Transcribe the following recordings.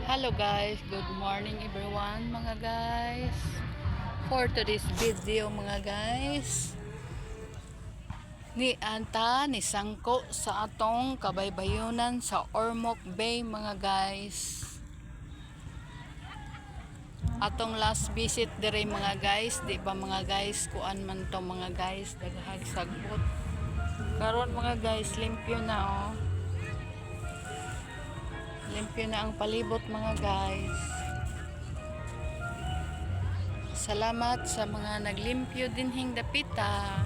Hello guys, good morning everyone mga guys. For today's video mga guys, ni anta ni sangko sa atong kabaybayonan sa Ormoc Bay mga guys. Atong last visit dire mga guys, di ba mga guys, kuan man to mga guys, daghag sagbot. Karon mga guys, limpyo na oh. Limpyo na ang palibot mga guys. Salamat sa mga naglimpyo dinhing dapita.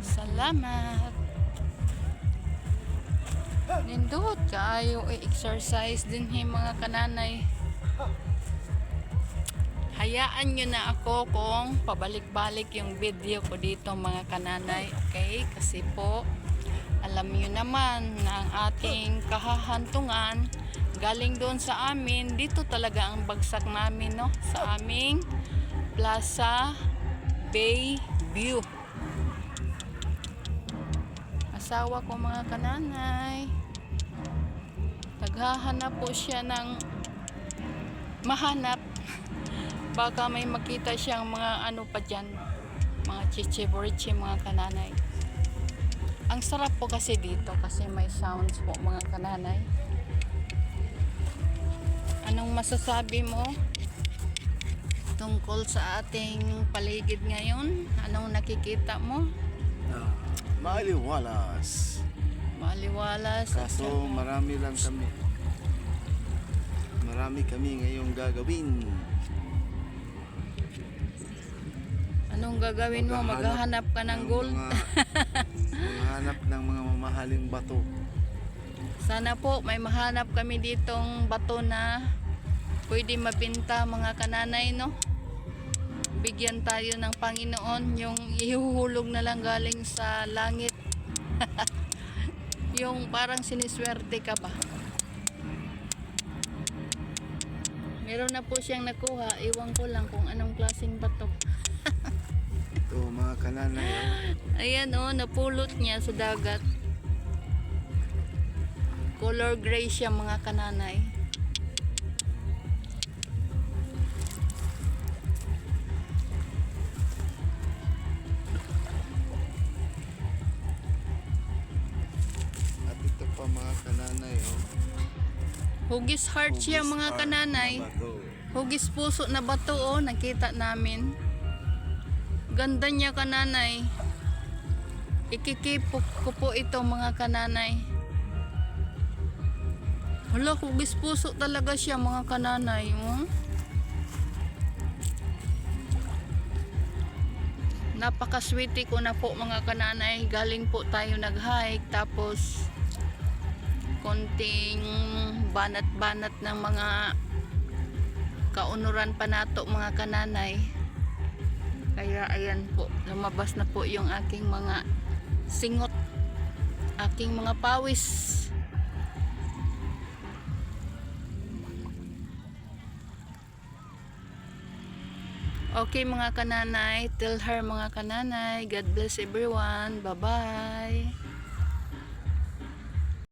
Salamat. Nindot kaayo i-exercise dinhing mga kananay. Hayaan nyo na ako kung pabalik-balik yung video ko dito mga kananay. Okay? Kasi po alam niyo naman na ang ating kahahantungan galing doon sa amin, dito talaga ang bagsak namin, no? Sa aming Plaza Bay View. Asawa ko mga kananay, naghahanap po siya ng mahanap. Baka may makita siyang mga ano pa dyan, mga chichi-borichi mga kananay. Ang sarap po kasi dito kasi may sounds po mga kananay. Anong masasabi mo tungkol sa ating paligid ngayon? Anong nakikita mo? Maaliwalas. Maaliwalas. Kaso marami lang kami. Marami kami ngayong gagawin. Anong gagawin mo? Maghahanap ka ng gold? Maghahanap ng mga mamahaling bato. Sana po may mahanap kami ditong bato na pwede mabenta mga kananay, no? Bigyan tayo ng Panginoon yung ihuhulog na lang galing sa langit. Yung parang siniswerte ka ba? Meron na po siyang nakuha. Iwan ko lang kung anong klaseng bato. Ito mga kananay. Ayan oh, napulot niya sa dagat. Color gray siya mga kananay. At ito pa mga kananay. Oh. Hugis heart siya mga Hugis kananay. heart na bato. Hugis puso na bato oh, nakita namin. Ganda niya kananay. Ikikipok ko po ito mga kananay. Hala, hugis puso talaga siya mga kananay. Oh. Napakaswerte ko na po mga kananay. Galing po tayo nag-hike. Tapos konting banat-banat ng mga kaunuran pa nato mga kananay. Kaya ayan po, lumabas na po yung aking mga singot, aking mga pawis. Okay mga kananay, tell her mga kananay, God bless everyone, bye bye.